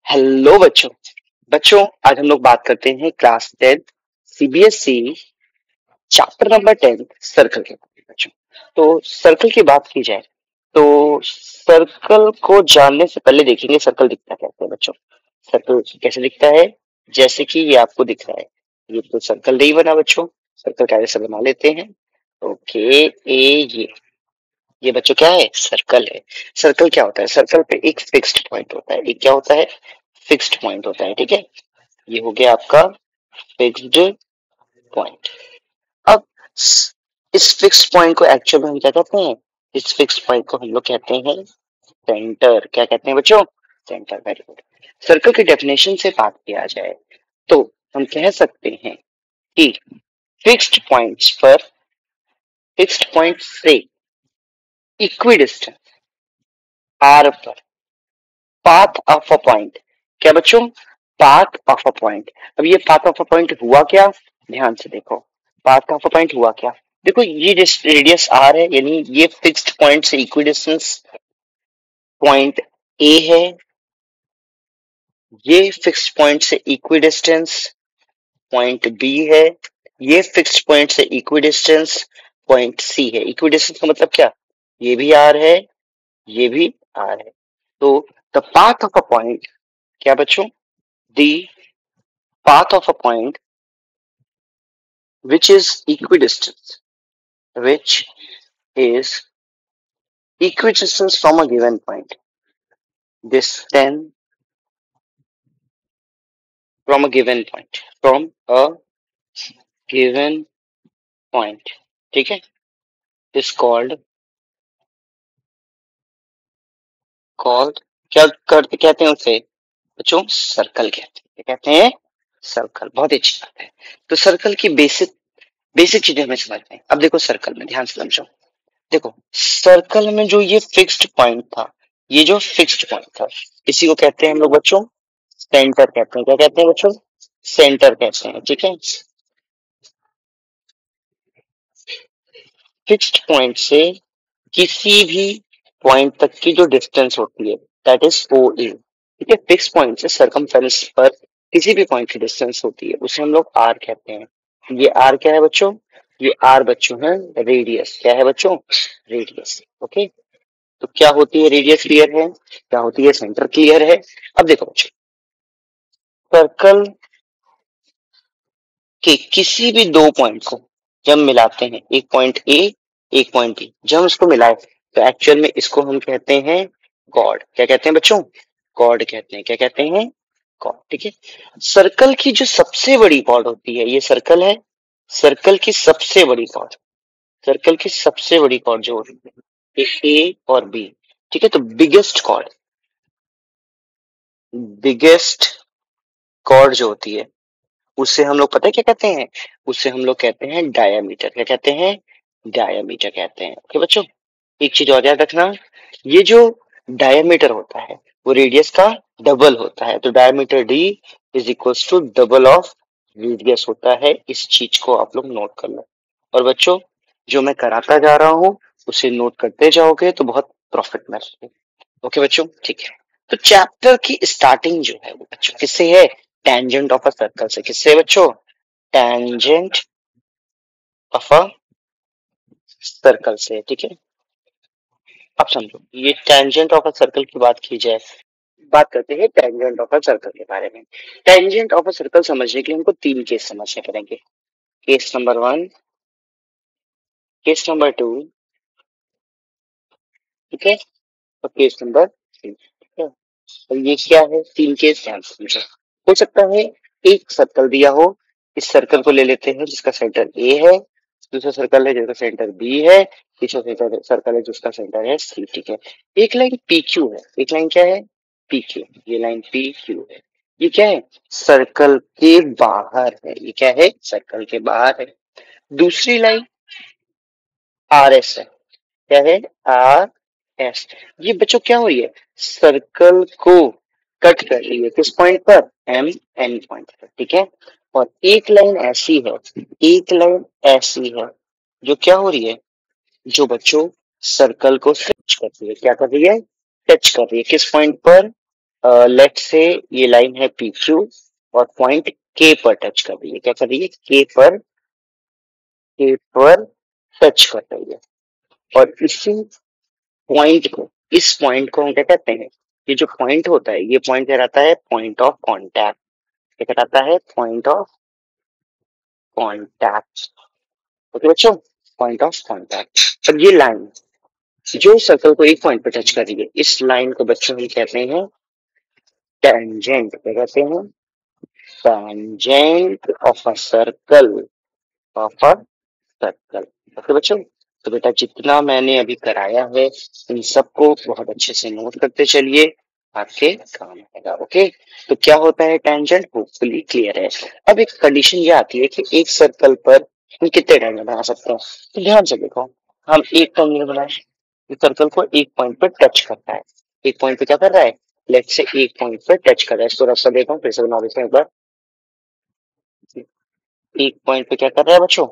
Hello बच्चों। आज हम लोग बात करते हैं class 10 CBSE chapter number 10 circle के बारे में। बच्चों, तो सर्कल की बात की जाए तो सर्कल को जानने से पहले देखेंगे सर्कल दिखता कैसे है। बच्चों, सर्कल कैसे दिखता है? जैसे कि ये आपको दिख रहा है, ये तो सर्कल नहीं बना। बच्चों, सर्कल कैसे से बना लेते हैं। ओके, ये बच्चों क्या है? सर्कल है। सर्कल क्या होता है? सर्कल पे एक फिक्स्ड पॉइंट होता है। एक क्या होता है? फिक्स्ड पॉइंट होता है। ठीक है, ये हो गया आपका फिक्स्ड पॉइंट। अब इस फिक्स्ड पॉइंट को एक्चुअल में हम क्या कहते हैं? इस फिक्स्ड पॉइंट को हम लोग कहते हैं सेंटर। क्या कहते हैं बच्चों? सेंटर। Very good. सर्कल की डेफिनेशन से बात किया जाए तो हम कह सकते हैं कि फिक्स्ड पॉइंट्स पर, फिक्स्ड पॉइंट से इक्विडिस्टेंस आर पर पाथ ऑफ अ पॉइंट। क्या बच्चों? Path of a point. अब ये पाथ ऑफ अ पॉइंट हुआ क्या? ध्यान से देखो, पाथ ऑफ अ पॉइंट हुआ क्या? देखो, ये रेडियस आर है, यानी ये फिक्स्ड पॉइंट से इक्विडिस्टेंस पॉइंट ए है। ये फिक्स्ड पॉइंट से इक्विडिस्टेंस पॉइंट बी है। ये फिक्स्ड पॉइंट से इक्विडिस्टेंस पॉइंट सी है। इक्विडिस्टेंस का मतलब क्या? ये भी आर है, ये भी आर है। तो the path of a point, क्या बच्चों? The path of a point which is equidistant, which is equidistance from a given point. This then from a given point, from a given point, ठीक है, is called क्या करते कहते हैं उसे बच्चों? सर्कल कहते हैं। क्या कहते हैं? सर्कल। बहुत ही अच्छी बात है। तो सर्कल की बेसिक बेसिक चीजें हमें समझते हैं। अब देखो, सर्कल में ध्यान से समझो। देखो, सर्कल में जो ये फिक्स्ड पॉइंट था, ये जो फिक्स्ड पॉइंट था, इसी को कहते हैं हम लोग बच्चों सेंटर कहते हैं। क्या कहते हैं बच्चों? सेंटर कहते हैं। ठीक है, फिक्स्ड पॉइंट से किसी भी पॉइंट तक की जो डिस्टेंस होती है, दैट इज ओ ए। ठीक है, फिक्स पॉइंट से सरकमफेरेंस पर किसी भी पॉइंट की डिस्टेंस होती है, उसे हम लोग आर कहते हैं। ये आर क्या है बच्चों? ये आर बच्चों है रेडियस। क्या है बच्चों? रेडियस। ओके, तो क्या होती है रेडियस? क्लियर है। क्या होती है? सेंटर। क्लियर है। अब देखो बच्चों, सर्कल के किसी भी दो पॉइंट को जब मिलाते हैं, एक पॉइंट ए, एक पॉइंट बी, जब हम इसको मिलाए तो एक्चुअल में इसको हम कहते हैं कॉर्ड। क्या कहते हैं बच्चों? कॉर्ड कहते हैं। क्या कहते हैं? कॉर्ड। ठीक है, सर्कल की जो सबसे बड़ी कॉर्ड होती है, ये सर्कल है, सर्कल की सबसे बड़ी कॉर्ड, सर्कल की सबसे बड़ी कॉर्ड जो होती है ये ए और बी। ठीक है, तो बिगेस्ट कॉर्ड, बिगेस्ट कॉर्ड जो होती है उससे हम लोग पता है क्या कहते हैं? उससे हम लोग कहते हैं डायामीटर। क्या कहते हैं? डायामीटर कहते हैं। ओके बच्चों, एक चीज और याद रखना, ये जो डायामीटर होता है वो रेडियस का डबल होता है। तो diameter D is equals to double of radius होता है। इस चीज को आप लोग नोट कर लो। और बच्चों, जो मैं कराता जा रहा हूँ उसे नोट करते जाओगे तो बहुत प्रॉफिट मिलेगा। ओके बच्चों, ठीक है। तो चैप्टर की स्टार्टिंग जो है वो बच्चों किससे है? टेंजेंट ऑफ अ सर्कल से। किससे है बच्चों? टेंजेंट ऑफ अ सर्कल से। ठीक है, अब समझो, ये टेंजेंट ऑफ अ सर्कल की बात की जाए, बात करते हैं टेंजेंट ऑफ अ सर्कल के बारे में। टेंजेंट ऑफ अ सर्कल समझने के लिए हमको तीन केस समझने पड़ेंगे। केस नंबर 1, केस नंबर 2, ठीक है, और केस नंबर 3। ठीक है, और ये क्या है? तीन केस, ध्यान से समझो। हो सकता है एक सर्कल दिया हो, इस सर्कल को ले लेते हैं जिसका सेंटर ए है, दूसरा सर्कल है जिसका सेंटर बी है, तीसरा सर्कल है जिसका सेंटर है सी। ठीक है, एक लाइन पी क्यू है। एक लाइन क्या है? P Q. ये लाइन पी क्यू है। ये क्या है? सर्कल के बाहर है। ये क्या है? सर्कल के बाहर है। दूसरी लाइन आर एस है। क्या है? R S. ये बच्चों क्या हो रही है? सर्कल को कट कर रही है। किस पॉइंट पर? एम एन पॉइंट पर। ठीक है, और एक लाइन ऐसी है, एक लाइन ऐसी है जो क्या हो रही है? जो बच्चों सर्कल को टच कर रही है। क्या कर रही है? टच कर रही है। किस पॉइंट पर? लेट से ये लाइन है पी क्यू और पॉइंट के पर टच कर रही है। क्या कर रही है? के पर टच कर रही है। और इस पॉइंट को हम क्या कहते हैं? ये जो पॉइंट होता है, ये पॉइंट कहलाता है पॉइंट ऑफ कांटेक्ट। क्या कहलाता है? Point of contact. ओके बच्चों, पॉइंट ऑफ कांटेक्ट। अब ये लाइन जो सर्कल को एक पॉइंट पे टच कर रही है, इस लाइन को बच्चों हम कहते हैं टेंजेंट। क्या कहते हैं? Tangent of a circle, of a circle. Okay बच्चों, तो बेटा जितना मैंने अभी कराया है इन सबको बहुत अच्छे से नोट करते चलिए, आपके काम आएगा। ओके, तो क्या होता है टेंजेंट? होपफुली क्लियर है। अब एक कंडीशन ये आती है कि एक सर्कल पर हम कितने टेंजेंट बना सकते हैं। तो ध्यान से देखो, हम एक टेंजेंट बनाए, इस सर्कल को एक पॉइंट पर टच करता है। एक पॉइंट पे क्या कर रहा है? लेट से एक पॉइंट पर टच कर रहा है। इसको रास्ता देखो, फिर से बना देते हैं एक बार। एक पॉइंट पे क्या कर रहा है बच्चों?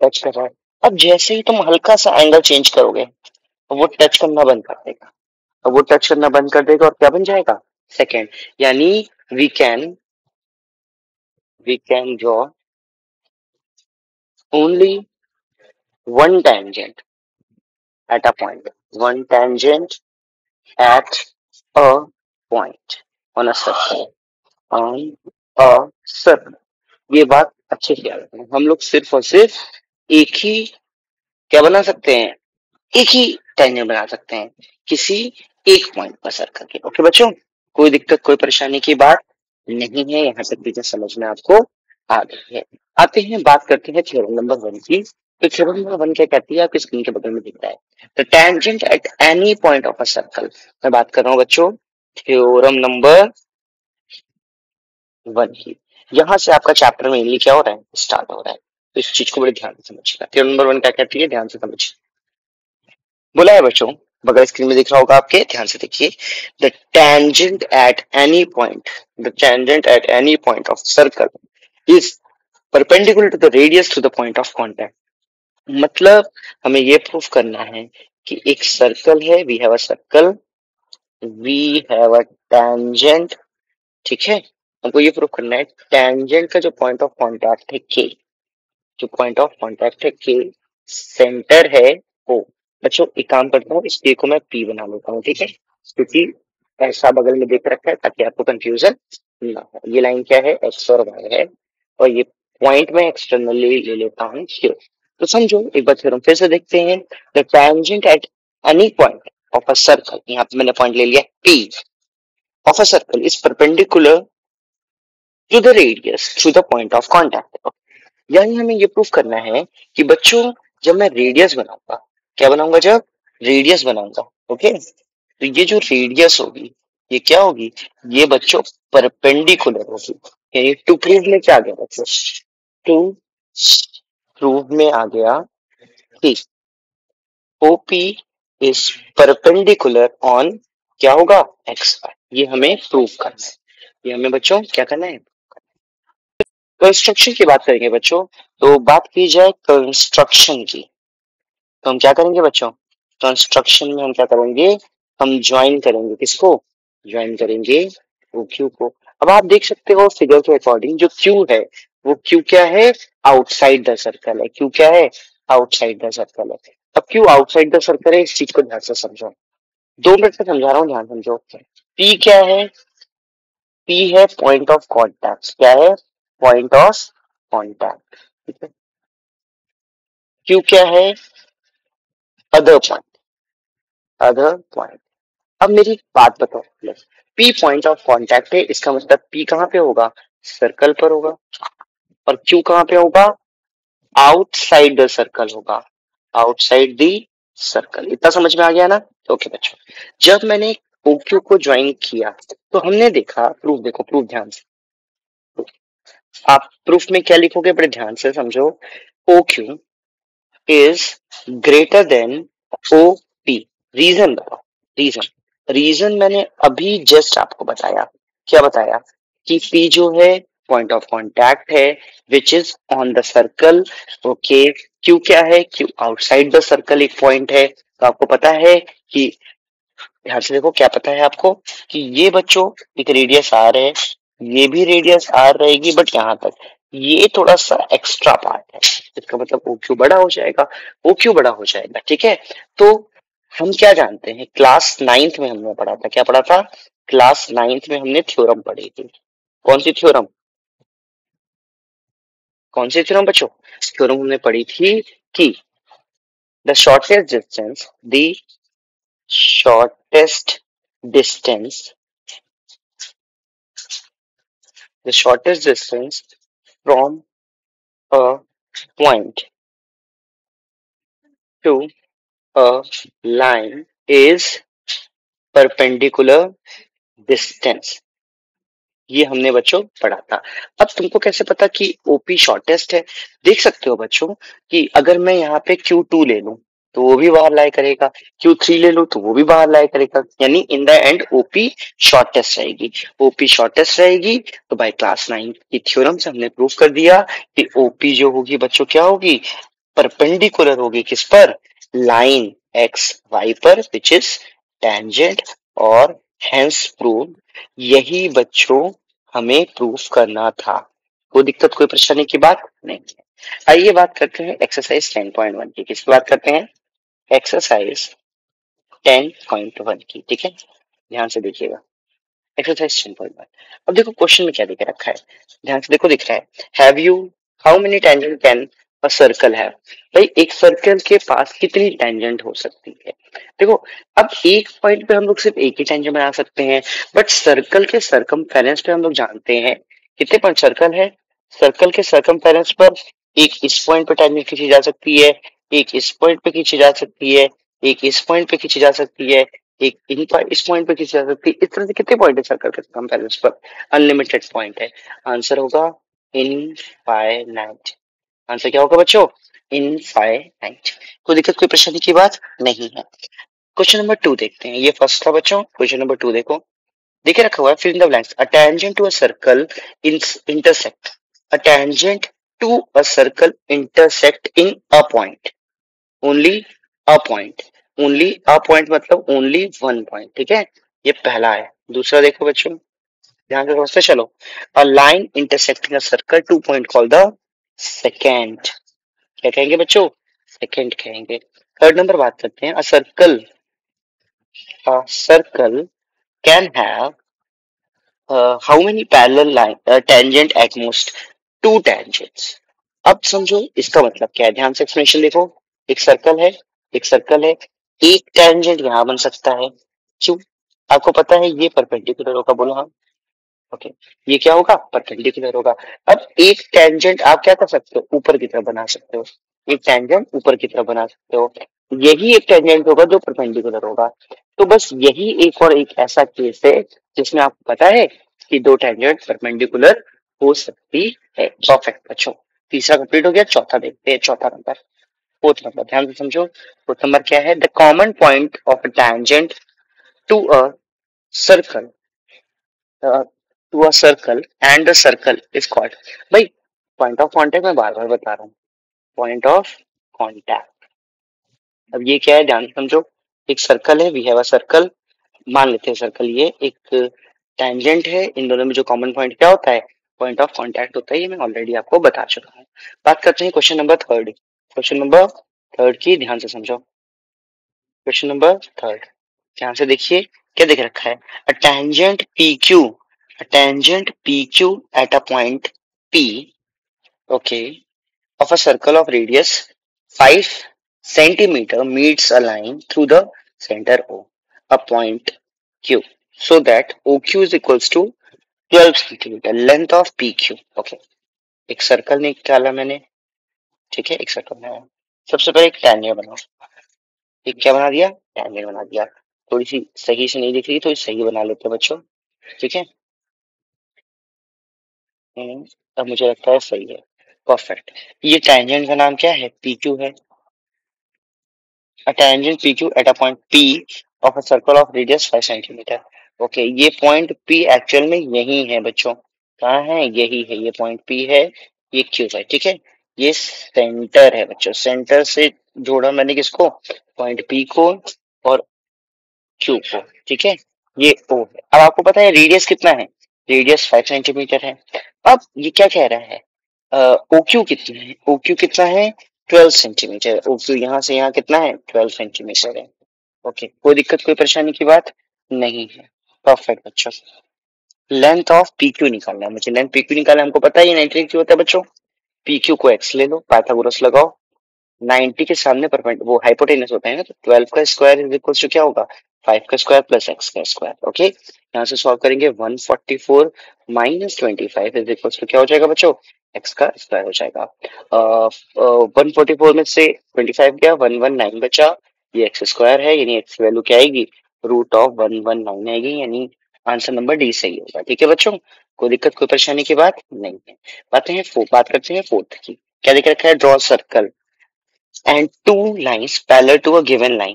टच कर रहा है। अब जैसे ही तुम हल्का सा एंगल चेंज करोगे तो वो टच करना बंद कर देगा। अब वो टच करना बंद कर देगा और क्या बन जाएगा? सेकेंड। यानी we can draw only one tangent at a point, one tangent at a point on a circle, on a circle. ये बात अच्छे से याद रखना, हम लोग सिर्फ और सिर्फ एक ही क्या बना सकते हैं? एक ही टेंजेंट बना सकते हैं किसी एक पॉइंट पर सर्कल के। ओके बच्चों, कोई दिक्कत कोई परेशानी की बात नहीं है, यहाँ तक चीजें समझ में आपको आ गई है। आते हैं, बात करते हैं थ्योरम नंबर 1 की। तो थ्योरम नंबर 1 क्या कहती है? आपकी स्क्रीन के बगल में दिख रहा है, the tangent at any point of a circle. मैं बात कर रहा हूँ बच्चों थ्योरम नंबर 1 की। यहाँ से आपका चैप्टर मेनली क्या हो रहा है? स्टार्ट हो रहा है। तो इस चीज को बड़े ध्यान से समझिएगा। थ्योरम नंबर 1 क्या कहती है? ध्यान से समझिए। बोला है बच्चों, बगल स्क्रीन में दिख रहा होगा आपके, ध्यान से देखिए। The tangent at any point, the tangent at any point of circle is perpendicular to the radius to the point of contact. मतलब हमें ये प्रूफ करना है कि एक सर्कल है, we have a circle, we have a tangent. ठीक है, हमको ये प्रूफ करना है टेंजेंट का जो पॉइंट ऑफ कांटेक्ट है के, जो पॉइंट ऑफ कांटेक्ट है के, सेंटर है ओ। बच्चों एक काम करता हूँ, इस के को मैं पी बना लेता हूँ, ठीक है, क्योंकि ऐसा बगल में देख रखा है ताकि आपको कंफ्यूजन ना हो। ये लाइन क्या है? एक्स और वाई है, और ये पॉइंट में एक्सटर्नली ले लेता हूँ क्यू। तो समझो एक बार फिर हम फिर से देखते हैं, the tangent at any point of a circle, यहाँ पे मैंने पॉइंट ले लिया P, of a circle is perpendicular to the radius to the point of contact. यानी हमें ये प्रूफ करना है कि बच्चों जब मैं रेडियस बनाऊंगा, क्या बनाऊंगा? जब रेडियस बनाऊंगा, ओके, तो ये जो रेडियस होगी ये क्या होगी? ये बच्चों परपेंडिकुलर होगी। यानी टू प्रूव में क्या आ गया बच्चों? टू प्रूव में आ गया कि ओपी इज परपेंडिकुलर ऑन क्या होगा? X Y. ये हमें प्रूव करना है, ये हमें बच्चों क्या करना है? कंस्ट्रक्शन की बात करेंगे बच्चों। तो बात की जाए कंस्ट्रक्शन की, तो हम क्या करेंगे बच्चों? कंस्ट्रक्शन में हम क्या करेंगे? हम ज्वाइन करेंगे, किसको? ज्वाइन करेंगे वो क्यू को। अब आप देख सकते हो फिगर के अकॉर्डिंग जो क्यू है वो क्यू क्या है? आउटसाइड द सर्कल है। क्यू क्या है? आउटसाइड द सर्कल है। अब क्यू आउटसाइड द सर्कल है, इस चीज को ध्यान से समझो, 2 मिनट से समझा रहा हूँ, ध्यान समझो। पी क्या है? पी है पॉइंट ऑफ कॉन्टैक्ट। क्या है? Point of contact. ठीक है, क्यू क्या है? Other point, other point. अब मेरी एक बात बताओ, पी पॉइंट ऑफ कांटेक्ट है, इसका मतलब पी कहाँ पे होगा? सर्कल पर होगा। और क्यू कहाँ पे होगा? आउटसाइड द सर्कल होगा, आउटसाइड द सर्कल। इतना समझ में आ गया ना? ओके बच्चों, जब मैंने ओ क्यू को ज्वाइन किया तो हमने देखा, प्रूफ देखो, प्रूफ ध्यान से, आप प्रूफ में क्या लिखोगे बड़े ध्यान से समझो। O Q is greater than O P. Reason बताओ, रीजन। रीजन मैंने अभी जस्ट आपको बताया, क्या बताया? कि पी जो है पॉइंट ऑफ कांटेक्ट है which is on the circle. Okay, Q क्या है? क्यू आउटसाइड द सर्कल एक पॉइंट है। तो आपको पता है कि ध्यान से देखो, क्या पता है आपको कि ये बच्चों एक रेडियस आर है, ये भी रेडियस आर रहेगी, बट यहाँ तक ये थोड़ा सा एक्स्ट्रा पार्ट है, इसका मतलब ओ क्यू बड़ा हो जाएगा, ओ क्यू बड़ा हो जाएगा। ठीक है, तो हम क्या जानते हैं, क्लास नाइन्थ में हमने पढ़ा था, क्या पढ़ा था, क्लास नाइन्थ में हमने थ्योरम पढ़ी थी। कौन सी थ्योरम, कौन सी थ्योरम बच्चों, थ्योरम हमने पढ़ी थी कि the shortest distance, the shortest distance, the shortest distance from a point to a line is perpendicular distance। ये हमने बच्चों पढ़ा था। अब तुमको कैसे पता कि ओपी शॉर्टेस्ट है, देख सकते हो बच्चों कि अगर मैं यहाँ पे Q2 ले लूं तो वो भी बाहर लाई करेगा, Q3 ले लूं तो वो भी बाहर लाई करेगा, यानी in the end OP shortest रहेगी। ओपी शॉर्टेस्ट रहेगी तो बाय क्लास 9 की थ्योरम से हमने प्रूव कर दिया कि ओपी जो होगी बच्चों क्या होगी, परपेंडिकुलर होगी, किस पर, लाइन एक्स वाई पर, विच इज टेंजेंट, और हेंस प्रूव। यही बच्चों हमें प्रूफ करना था, कोई दिक्कत कोई परेशानी की बात नहीं है। आइए बात करते हैं एक्सरसाइज 10.1 की, किसकी बात करते हैं, एक्सरसाइज 10.1 की। ठीक है, ध्यान से देखिएगा, एक्सरसाइज 10.1। अब देखो क्वेश्चन में क्या दिख रखा है, ध्यान से देखो, दिख रहा है have you, how many tangent can a circle have. भाई एक सर्कल के पास कितनी टेंजेंट हो सकती है, देखो अब एक पॉइंट पे हम लोग सिर्फ एक ही टेंजेंट बना सकते हैं, बट सर्कल के सरकमफेरेंस पे हम लोग जानते हैं कितने पॉइंट सर्कल है, सर्कल के सरकमफेरेंस पर एक इस पॉइंट पे टेंजेंट खींची जा सकती है, एक इस पॉइंट पे खींची जा सकती है, एक इस पॉइंट पे खींची जा सकती है, एक इस पॉइंट पे खींची जा सकती है। इस तरह से कितने पॉइंट है सर्कल के सरकमफेरेंस पर, अनलिमिटेड पॉइंट है। आंसर होगा इनफाइनाइट। आंसर क्या होगा बच्चों, इनफाइनाइट। कोई दिक्कत कोई परेशानी की बात नहीं है। क्वेश्चन नंबर 2 देखते हैं, ये फर्स्ट था बच्चों, क्वेश्चन नंबर 2 देखो, देखिए रखा हुआ है fill in the blanks, a tangent to a circle intersect, a tangent to a circle intersect in a point, only a point, only a point मतलब ओनली वन पॉइंट। ठीक है, ये पहला है। दूसरा देखो बच्चों, ध्यान से समझते चलो, a line intersecting a circle two point call the second, क्या कहेंगे बच्चों, सेकेंड कहेंगे। थर्ड नंबर बात करते हैं, a circle can have how many parallel line tangent at most, to tangents. अब समझो इसका मतलब क्या है, ध्यान से एक्सप्लेनेशन देखो, एक सर्कल है, एक सर्कल है, एक टेंजेंट यहां बन सकता है, क्यों, आपको पता है ये परपेंडिकुलर होगा, बोलो हाँ, ओके, ये क्या होगा, परपेंडिकुलर होगा। अब एक टेंजेंट आप क्या कर सकते हो, ऊपर की तरफ बना सकते हो, एक टेंजेंट ऊपर की तरफ बना सकते हो, यही एक टेंजेंट होगा जो परपेंडिकुलर होगा। तो बस यही एक और एक ऐसा केस है जिसमें आपको पता है कि दो टेंजेंट परपेंडिकुलर हो सकती है। परफेक्ट बच्चों, तीसरा कंप्लीट हो गया, चौथा देखते हैं, चौथा नंबर, फोर्थ नंबर, ध्यान से समझो। फोर्थ नंबर क्या है, the common point of a tangent to a circle, to a circle and the circle is called, भाई पॉइंट ऑफ कांटेक्ट मैं बार बार बता रहा हूँ, पॉइंट ऑफ कांटेक्ट। अब ये क्या है, ध्यान से समझो, एक सर्कल है, वी हैव अ सर्कल, मान लेते हैं सर्कल, ये एक टेंजेंट है, इन दोनों में जो कॉमन पॉइंट क्या होता है, पॉइंट ऑफ कांटेक्ट होता है, ये मैं ऑलरेडी आपको बता चुका हूँ। बात करते हैं question number third, question number third की, ध्यान से समझो, क्वेश्चन नंबर थर्ड, ध्यान से देखिए, क्या देख रखा है, a tangent P Q, a tangent P Q eight a point P, okay, of a circle of radius 5 centimeter meets a line through the center O, a point Q, so that OQ is equals to 12 centimeter, length of PQ। Okay, एक circle निकाला मैंने, ठीक है, एक circle बनाया, सबसे पहले एक टैंजेंट बनाओ, एक क्या बना दिया, टैंजेंट बना दिया, थोड़ी सी सही से नहीं दिख रही तो सही बना लेते हैं बच्चों, ठीक है। अब मुझे लगता है सही है, परफेक्ट। ये टैंजेंट का नाम क्या है, PQ है, a tangent PQ at a point P of a circle of radius 5 centimeter। Okay, ये पॉइंट P एक्चुअल में यही है बच्चों, कहाँ है, यही है, ये पॉइंट P है, ये Q है, ठीक है, ये सेंटर है बच्चों, सेंटर से जोड़ा मैंने किसको, पॉइंट P को, और क्यू को, ठीक है, ये ओ है। अब आपको पता है रेडियस कितना है, रेडियस 5 सेंटीमीटर है। अब ये क्या कह रहा है, ओ क्यू कितना है, ओ क्यू कितना है 12 सेंटीमीटर, ओ क्यू यहाँ से यहाँ कितना है 12 सेंटीमीटर है। ओके, कोई दिक्कत कोई परेशानी की बात नहीं है। परफेक्ट बच्चों, लेंथ ऑफ पी क्यू निकालना है मुझे, लेंथ पी क्यू निकालना है, हमको पता ही 90 क्यों होता है बच्चों, पी क्यू को एक्स ले लो, पाइथागोरस लगाओ, 90 के सामने परपेंड वो हाइपोटेनस होता है ना, तो 12 का स्क्वायर इज इक्वल टू क्या होगा 5 का स्क्वायर प्लस एक्स का स्क्वायर। ओके, यहाँ से सॉल्व करेंगे 144 माइनस 25 इज इक्वल टू क्या हो जाएगा बच्चों, एक्स का स्क्वायर हो जाएगा। 144 में से 25 गया, 119 बचा, ये एक्स स्क्वायर है, यानी एक्स की वैल्यू क्या आएगी, रूट ऑफ 119 आएगी, यानी आंसर नंबर डी सही होगा। ठीक है बच्चों, कोई दिक्कत कोई परेशानी की बात नहीं है। बात करते हैं फोर्थ की। क्या लिख रखा है, draw circle and two lines parallel to a given line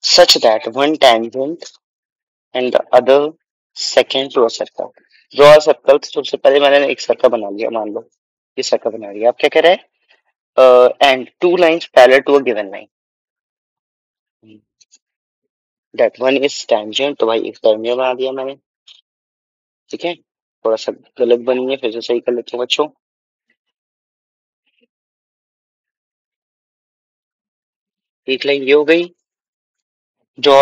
such that one tangent and the other second to a circle. Draw a circle, तो सबसे पहले मैंने एक सर्कल बना लिया, मान लो ये सर्कल बना लिया। अब क्या कह रहा है, and two lines parallel to a given line that one is tangent, तो भाई एक tangent बना दिया मैंने, ठीक है, थोड़ा सा गलत बनी है, फिर से सही कर लेते हैं बच्चों। एक लाइन ये हो गई, जो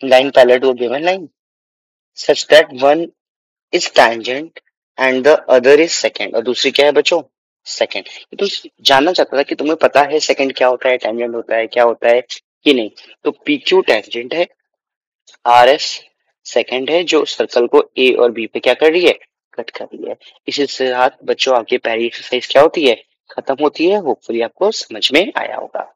line parallel to a given line such that one is tangent and the other is second, और दूसरी क्या है बच्चों, सेकंड। तो जानना चाहता था कि तुम्हें पता है सेकंड क्या होता है, टेंजेंट होता है क्या होता है कि नहीं। तो पी क्यू टेंजेंट है, आर एस सेकंड है, जो सर्कल को ए और बी पे क्या कर रही है, कट कर रही है। इसी के साथ बच्चों आपकी पहली एक्सरसाइज क्या होती है, खत्म होती है। होपफुली आपको समझ में आया होगा।